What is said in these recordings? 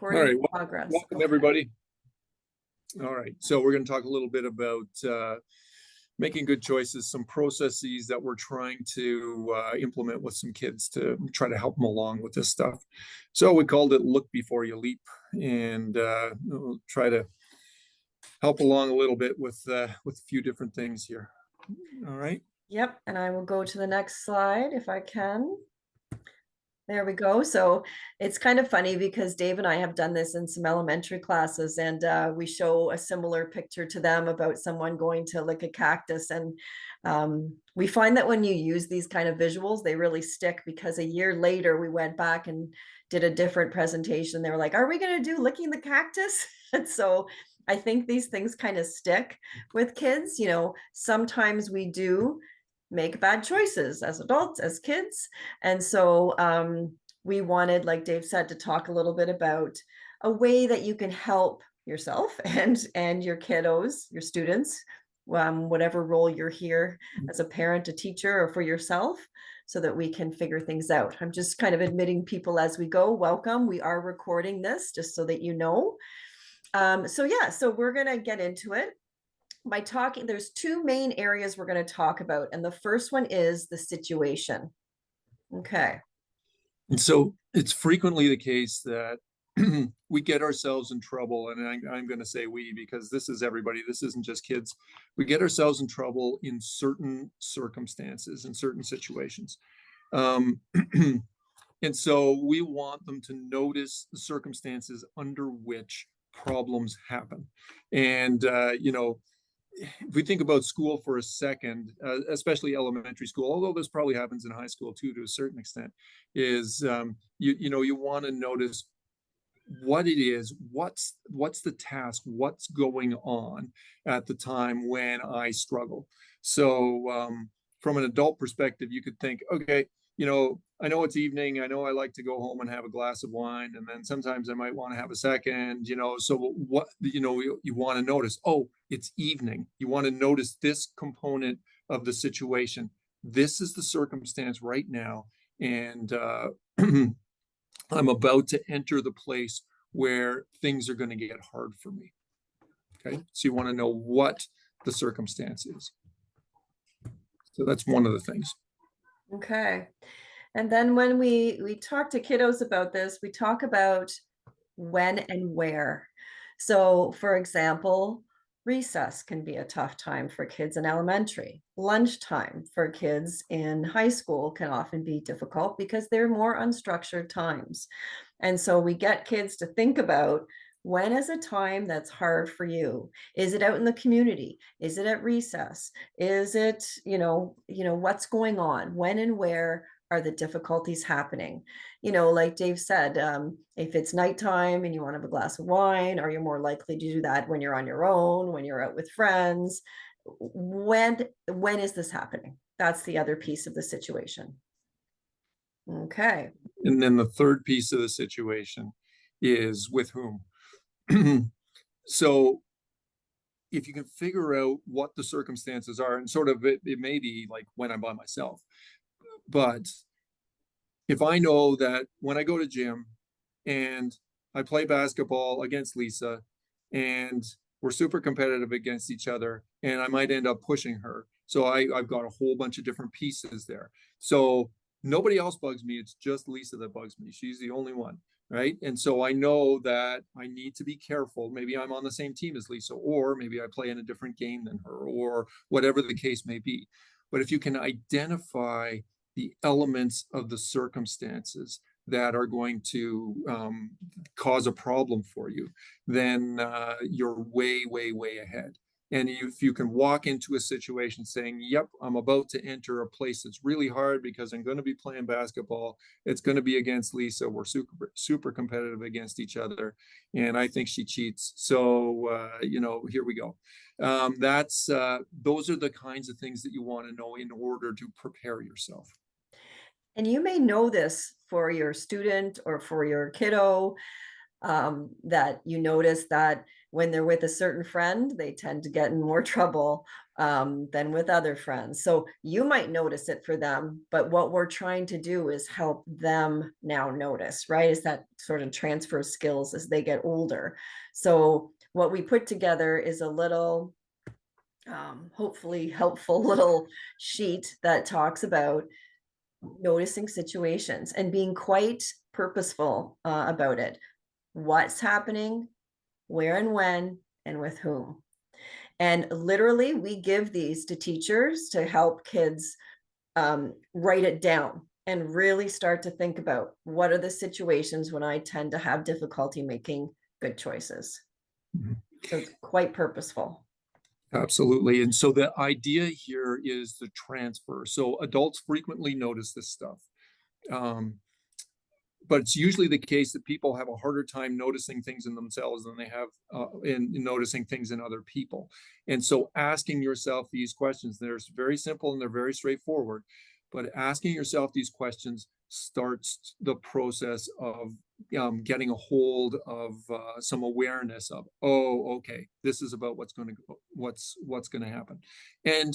All Recording right, in progress. welcome Okay. everybody. All right, so we're going to talk a little bit about making good choices, some processes that we're trying to implement with some kids to try to help them along with this stuff. So we called it Look Before You Leap, and we'll try to help along a little bit with a few different things here. All right. Yep, and I will go to the next slide if I can. There we go. So it's kind of funny because Dave and I have done this in some elementary classes, and we show a similar picture to them about someone going to lick a cactus. And we find that when you use these kind of visuals, they really stick, because a year later we went back and did a different presentation. They were like, are we going to do licking the cactus? And so I think these things kind of stick with kids. You know, sometimes we do make bad choices as adults, as kids. And so we wanted, like Dave said, to talk a little bit about a way that you can help yourself and your kiddos, your students, whatever role you're here as a parent, a teacher, or for yourself, so that we can figure things out. I'm just kind of admitting people as we go. Welcome. We are recording this just so that you know. So we're going to get into it by talking. There's two main areas we're going to talk about, and the first one is the situation. Okay. And so it's frequently the case that we get ourselves in trouble, and I'm going to say we, because this is everybody. This isn't just kids. We get ourselves in trouble in certain circumstances, in certain situations. And so we want them to notice the circumstances under which problems happen. And, if we think about school for a second, especially elementary school, although this probably happens in high school too, to a certain extent, is you want to notice what it is, what's the task, what's going on at the time when I struggle. So from an adult perspective, you could think, okay, I know it's evening. I know I like to go home and have a glass of wine, and then sometimes I might want to have a second, so what, you want to notice, oh, it's evening. You want to notice this component of the situation. This is the circumstance right now. And I'm about to enter the place where things are going to get hard for me. Okay. So you want to know what the circumstance is. So that's one of the things. Okay. And then when we talk to kiddos about this, we talk about when and where. So for example, recess can be a tough time for kids in elementary. Lunchtime for kids in high school can often be difficult because they're more unstructured times. And so we get kids to think about, when is a time that's hard for you? Is it out in the community? Is it at recess? Is it, what's going on? When and where are the difficulties happening? Like Dave said, if it's nighttime and you want to have a glass of wine, are you more likely to do that when you're on your own, when you're out with friends? When is this happening? That's the other piece of the situation. Okay. And then the third piece of the situation is with whom. So if you can figure out what the circumstances are, and sort of it may be like when I'm by myself, but if I know that when I go to gym and I play basketball against Lisa and we're super competitive against each other, and I might end up pushing her. So I've got a whole bunch of different pieces there. So nobody else bugs me. It's just Lisa that bugs me. She's the only one. Right. And so I know that I need to be careful. Maybe I'm on the same team as Lisa, or maybe I play in a different game than her, or whatever the case may be. But if you can identify the elements of the circumstances that are going to cause a problem for you, then you're way, way, way ahead. And if you can walk into a situation saying, yep, I'm about to enter a place that's really hard because I'm going to be playing basketball. It's going to be against Lisa. We're super, super competitive against each other. And I think she cheats. So, here we go. Those are the kinds of things that you want to know in order to prepare yourself. And you may know this for your student or for your kiddo, that you notice that when they're with a certain friend, they tend to get in more trouble. than with other friends. So you might notice it for them, but what we're trying to do is help them now notice, right? Is that sort of transfer of skills as they get older. So what we put together is a little, hopefully helpful little sheet that talks about noticing situations and being quite purposeful about it. What's happening, where and when, and with whom. And literally, we give these to teachers to help kids write it down and really start to think about what are the situations when I tend to have difficulty making good choices. Mhm. So it's quite purposeful. Absolutely. And so the idea here is the transfer. So adults frequently notice this stuff. Um, but it's usually the case that people have a harder time noticing things in themselves than they have in noticing things in other people. And so asking yourself these questions, they're very simple and they're very straightforward, but asking yourself these questions starts the process of getting a hold of some awareness of, oh, okay, this is about what's going to happen. And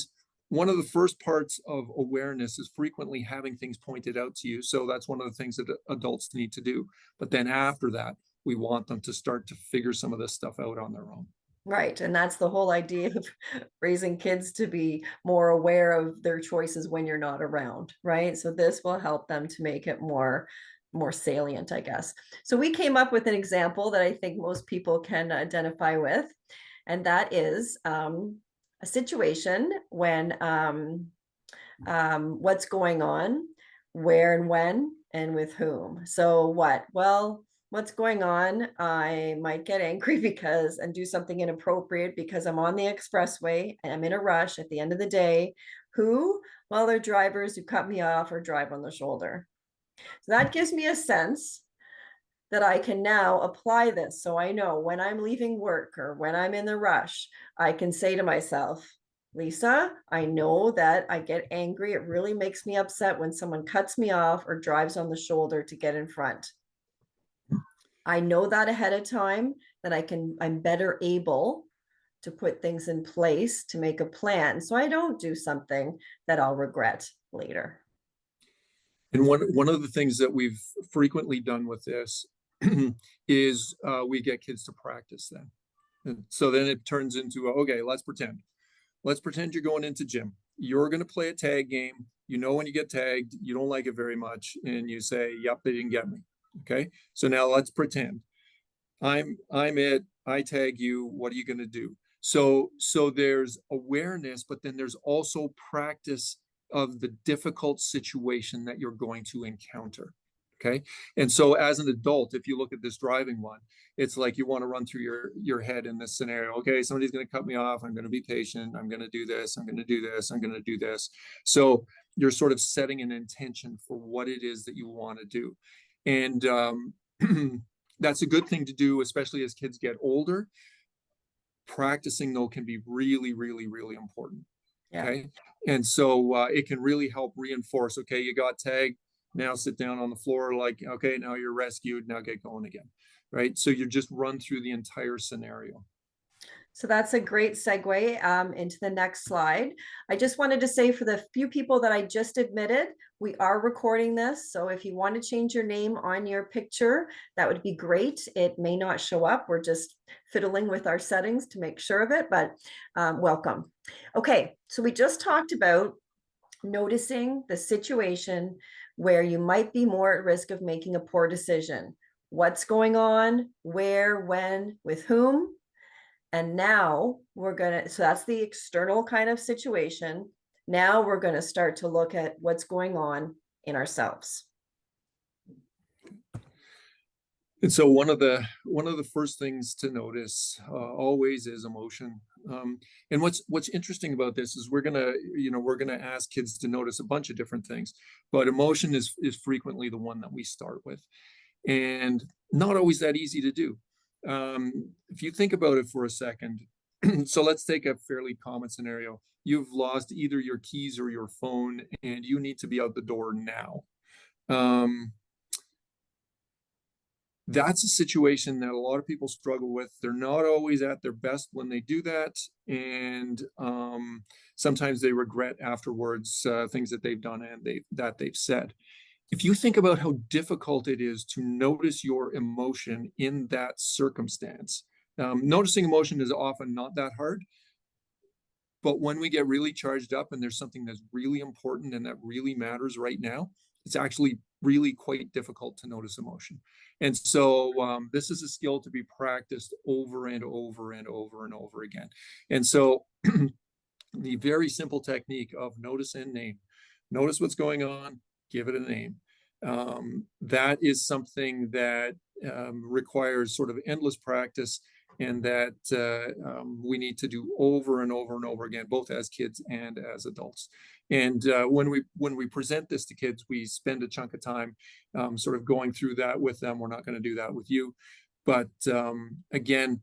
one of the first parts of awareness is frequently having things pointed out to you. So that's one of the things that adults need to do. But then after that, we want them to start to figure some of this stuff out on their own. Right. And that's the whole idea of raising kids to be more aware of their choices when you're not around, right? So this will help them to make it more salient, I guess. So we came up with an example that I think most people can identify with, and that is a situation when what's going on, where and when, and with whom. So what? Well, what's going on? I might get angry because and do something inappropriate because I'm on the expressway and I'm in a rush at the end of the day. Who? Well, they're drivers who cut me off or drive on the shoulder. So that gives me a sense that I can now apply this. So I know when I'm leaving work or when I'm in the rush, I can say to myself, Lisa, I know that I get angry. It really makes me upset when someone cuts me off or drives on the shoulder to get in front. I know that ahead of time that I'm better able to put things in place to make a plan so I don't do something that I'll regret later. And one of the things that we've frequently done with this is we get kids to practice then. And so then it turns into, okay, let's pretend. Let's pretend you're going into gym. You're going to play a tag game. You know, when you get tagged, you don't like it very much. And you say, yep, they didn't get me. Okay. So now let's pretend I'm it. I tag you. What are you going to do? So there's awareness, but then there's also practice of the difficult situation that you're going to encounter. Okay. And so as an adult, if you look at this driving one, it's like you want to run through your head in this scenario. Okay, somebody's going to cut me off. I'm going to be patient. I'm going to do this. I'm going to do this. I'm going to do this. So you're sort of setting an intention for what it is that you want to do. And that's a good thing to do, especially as kids get older. Practicing, though, can be really, really, really important. Yeah. Okay. And so it can really help reinforce, okay, you got tagged. Now sit down on the floor, like, okay, now you're rescued. Now get going again. Right. So you just run through the entire scenario. So that's a great segue into the next slide. I just wanted to say for the few people that I just admitted, we are recording this. So if you want to change your name on your picture, that would be great. It may not show up. We're just fiddling with our settings to make sure of it, but welcome. Okay, so we just talked about noticing the situation where you might be more at risk of making a poor decision. What's going on, where, when, with whom, and now we're going to, so that's the external kind of situation. Now we're going to start to look at what's going on in ourselves. And so one of the first things to notice always is emotion. And what's interesting about this is we're gonna ask kids to notice a bunch of different things, but emotion is frequently the one that we start with, and not always that easy to do. If you think about it for a second, so let's take a fairly common scenario. You've lost either your keys or your phone, and you need to be out the door now. Um, That's a situation that a lot of people struggle with. They're not always at their best when they do that, and sometimes they regret afterwards things that they've done and they've said. If you think about how difficult it is to notice your emotion in that circumstance, noticing emotion is often not that hard. But when we get really charged up and there's something that's really important and that really matters right now, it's actually really quite difficult to notice emotion. And so this is a skill to be practiced over and over and over and over again. And so the very simple technique of notice and name, notice what's going on, give it a name. That is something that requires sort of endless practice, and that we need to do over and over and over again, both as kids and as adults. And when we present this to kids, we spend a chunk of time sort of going through that with them. We're not going to do that with you, but again,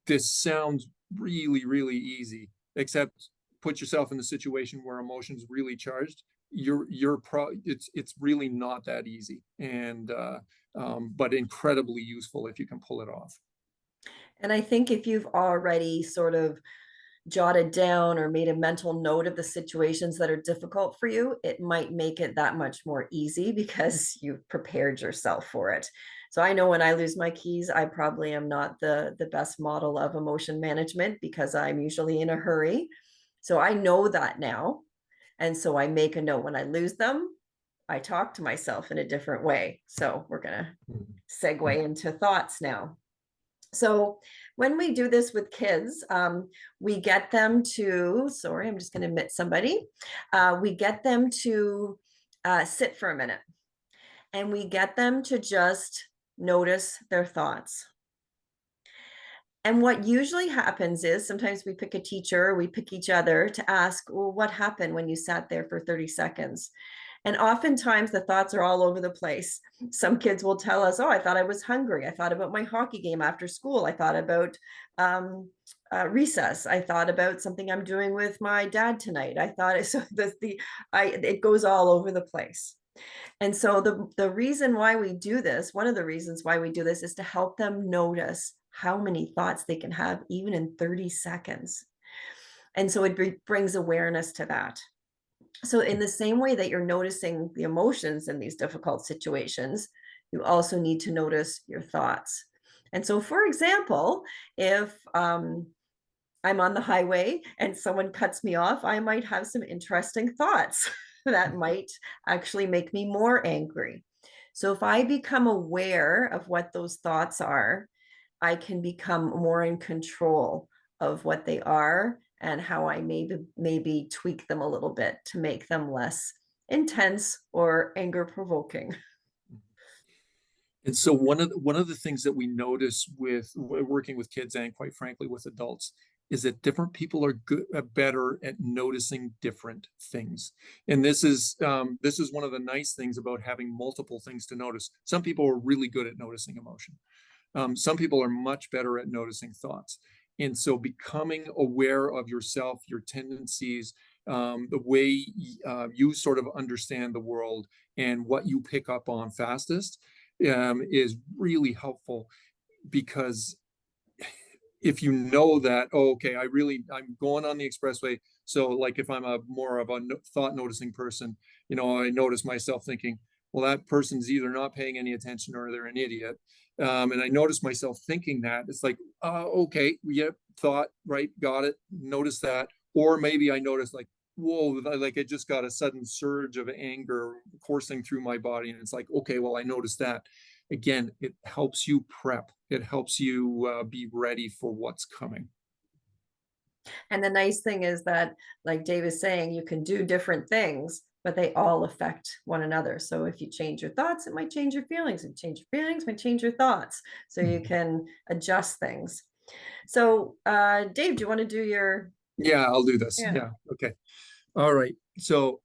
this sounds really, really easy, except put yourself in the situation where emotion's really charged. It's really not that easy, and but incredibly useful if you can pull it off. And I think if you've already sort of jotted down or made a mental note of the situations that are difficult for you, it might make it that much more easy because you've prepared yourself for it. So I know when I lose my keys, I probably am not the best model of emotion management because I'm usually in a hurry. So I know that now. And so I make a note when I lose them, I talk to myself in a different way. So we're going to segue into thoughts now. So when we do this with kids, we get them to, sorry, I'm just going to admit somebody. We get them to sit for a minute, and we get them to just notice their thoughts. And what usually happens is sometimes we pick a teacher, we pick each other to ask, well, what happened when you sat there for 30 seconds? And oftentimes the thoughts are all over the place. Some kids will tell us, oh, I thought I was hungry. I thought about my hockey game after school. I thought about recess. I thought about something I'm doing with my dad tonight. I thought so it goes all over the place. And so the reason why we do this, one of the reasons why we do this is to help them notice how many thoughts they can have even in 30 seconds. And so it brings awareness to that. So in the same way that you're noticing the emotions in these difficult situations, you also need to notice your thoughts. And so, for example, if I'm on the highway and someone cuts me off, I might have some interesting thoughts that might actually make me more angry. So if I become aware of what those thoughts are, I can become more in control of what they are and how I maybe tweak them a little bit to make them less intense or anger provoking. And so one of the things that we notice with working with kids and quite frankly with adults is that different people are better at noticing different things. And this is one of the nice things about having multiple things to notice. Some people are really good at noticing emotion. Some people are much better at noticing thoughts. And so becoming aware of yourself, your tendencies, the way you sort of understand the world and what you pick up on fastest is really helpful, because if you know that, oh, okay, I'm going on the expressway. So like if I'm a more of a thought noticing person, I notice myself thinking, well, that person's either not paying any attention or they're an idiot. And I notice myself thinking that. It's like, okay, yep, thought, right, got it, notice that. Or maybe I notice like, whoa, like I just got a sudden surge of anger coursing through my body. And it's like, okay, well, I noticed that. Again, it helps you prep. It helps you be ready for what's coming. And the nice thing is that, like Dave is saying, you can do different things, but they all affect one another. So if you change your thoughts, it might change your feelings. If you change your feelings, it might change your thoughts. So you can adjust things. So Dave, do you want to do your, Yeah, I'll do this. yeah. Yeah. Okay. All right. So,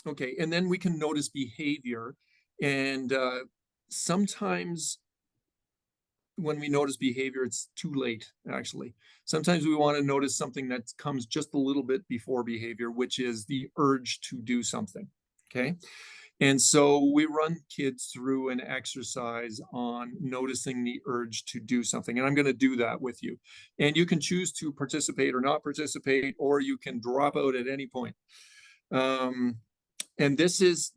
okay. And then we can notice behavior. And sometimes when we notice behavior, it's too late, actually. Sometimes we want to notice something that comes just a little bit before behavior, which is the urge to do something. Okay. And so we run kids through an exercise on noticing the urge to do something. And I'm going to do that with you. And you can choose to participate or not participate, or you can drop out at any point. Um, and this is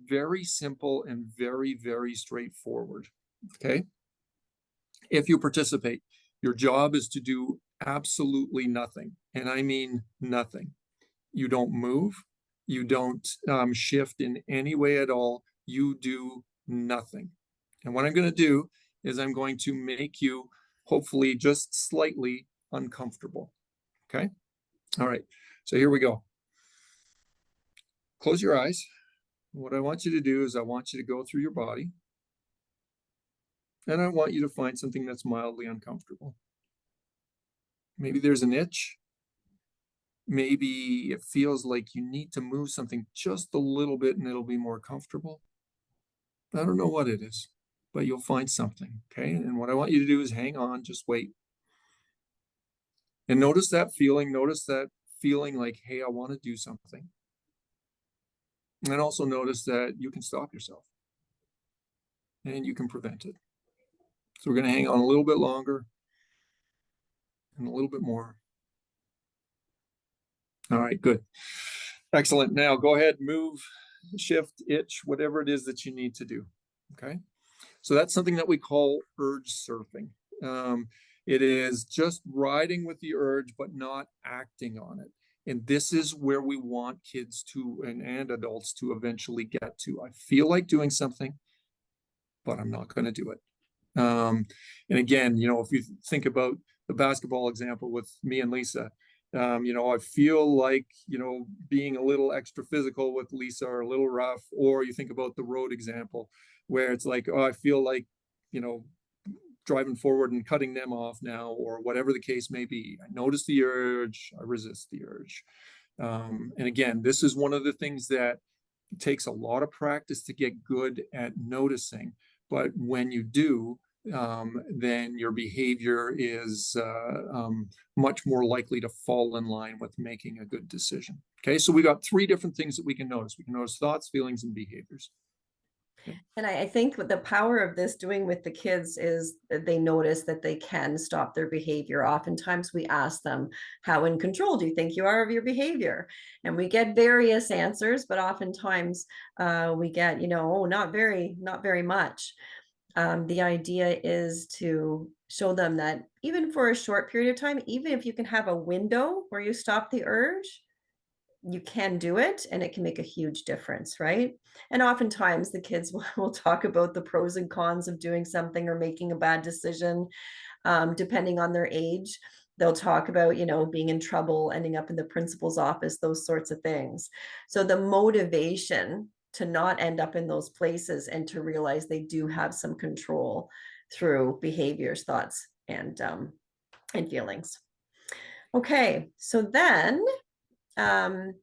very simple and very, very straightforward. Okay. If you participate, your job is to do absolutely nothing. And I mean nothing. You don't move, you don't shift in any way at all. You do nothing. And what I'm going to do is I'm going to make you hopefully just slightly uncomfortable. Okay. All right. So here we go. Close your eyes. What I want you to do is I want you to go through your body and I want you to find something that's mildly uncomfortable. Maybe there's an itch. Maybe it feels like you need to move something just a little bit and it'll be more comfortable. I don't know what it is, but you'll find something. Okay. And what I want you to do is hang on, just wait. And notice that feeling. Notice that feeling like, hey, I want to do something. And also notice that you can stop yourself and you can prevent it. So we're going to hang on a little bit longer and a little bit more. All right, good. Excellent. Now go ahead, move, shift, itch, whatever it is that you need to do. Okay. So that's something that we call urge surfing. It is just riding with the urge, but not acting on it. And this is where we want kids to and adults to eventually get to. I feel like doing something, but I'm not going to do it. And again, if you think about the basketball example with me and Lisa, I feel like, being a little extra physical with Lisa or a little rough, or you think about the road example where it's like, oh, I feel like, driving forward and cutting them off now, or whatever the case may be. I notice the urge, I resist the urge. And again, this is one of the things that takes a lot of practice to get good at noticing. But when you do, then your behavior is much more likely to fall in line with making a good decision. Okay, so we got 3 different things that we can notice. We can notice thoughts, feelings, and behaviors. And I think what the power of this doing with the kids is that they notice that they can stop their behavior. Oftentimes we ask them, how in control do you think you are of your behavior? And we get various answers, but oftentimes we get, oh, not very much. The idea is to show them that even for a short period of time, even if you can have a window where you stop the urge, you can do it and it can make a huge difference, right? And oftentimes the kids will talk about the pros and cons of doing something or making a bad decision, depending on their age. They'll talk about, being in trouble, ending up in the principal's office, those sorts of things. So the motivation to not end up in those places and to realize they do have some control through behaviors, thoughts, and feelings. Okay, so then um,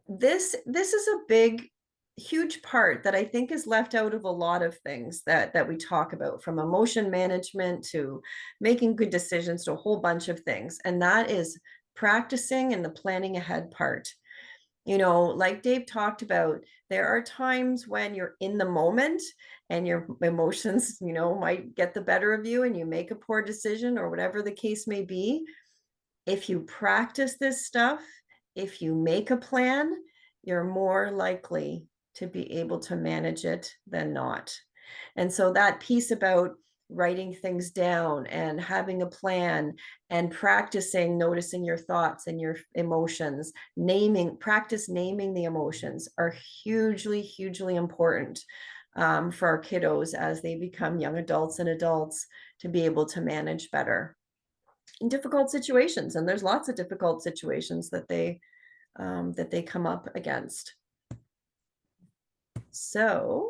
this is a big, huge part that I think is left out of a lot of things that we talk about, from emotion management to making good decisions to a whole bunch of things, and that is practicing and the planning ahead part. Like Dave talked about, there are times when you're in the moment and your emotions, might get the better of you and you make a poor decision or whatever the case may be. If you practice this stuff, if you make a plan, you're more likely to be able to manage it than not. And so that piece about writing things down and having a plan and practicing noticing your thoughts and your emotions, practice naming the emotions, are hugely, hugely important for our kiddos as they become young adults and adults, to be able to manage better in difficult situations. And there's lots of difficult situations that they come up against. So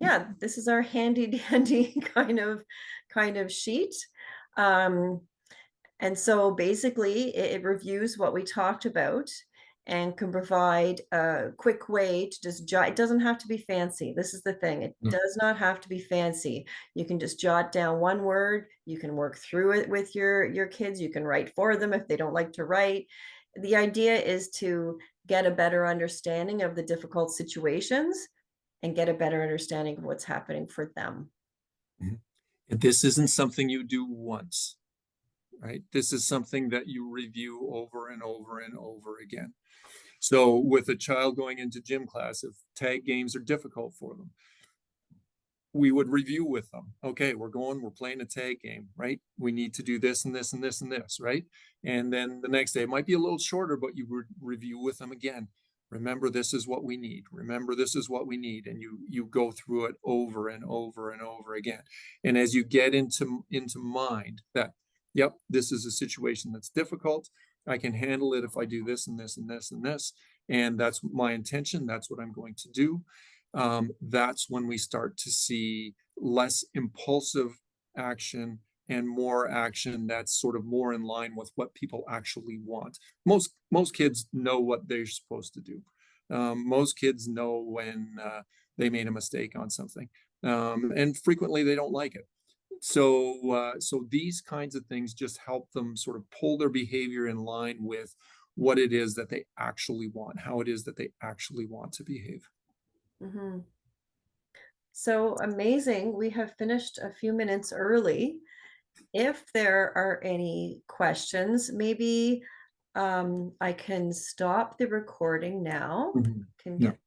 yeah, this is our handy dandy kind of sheet. And so basically it reviews what we talked about and can provide a quick way to just jot. It doesn't have to be fancy. This is the thing. It does not have to be fancy. You can just jot down one word. You can work through it with your kids. You can write for them if they don't like to write. the idea is to get a better understanding of the difficult situations and get a better understanding of what's happening for them. Mhm. And this isn't something you do once, right? This is something that you review over and over and over again. So with a child going into gym class, if tag games are difficult for them, we would review with them. Okay, we're playing a tag game, right? We need to do this and this and this and this, right? And then the next day it might be a little shorter, but you would review with them again. Remember, this is what we need. Remember, this is what we need. And you go through it over and over and over again. And as you get into mind that, yep, this is a situation that's difficult. I can handle it if I do this and this and this and this. And that's my intention. That's what I'm going to do. That's when we start to see less impulsive action and more action that's sort of more in line with what people actually want. Most kids know what they're supposed to do. Most kids know when they made a mistake on something, and frequently they don't like it. So these kinds of things just help them sort of pull their behavior in line with what it is that they actually want, how it is that they actually want to behave. Mhm. So amazing. We have finished a few minutes early. If there are any questions, maybe I can stop the recording now. Mhm. Can Yeah. get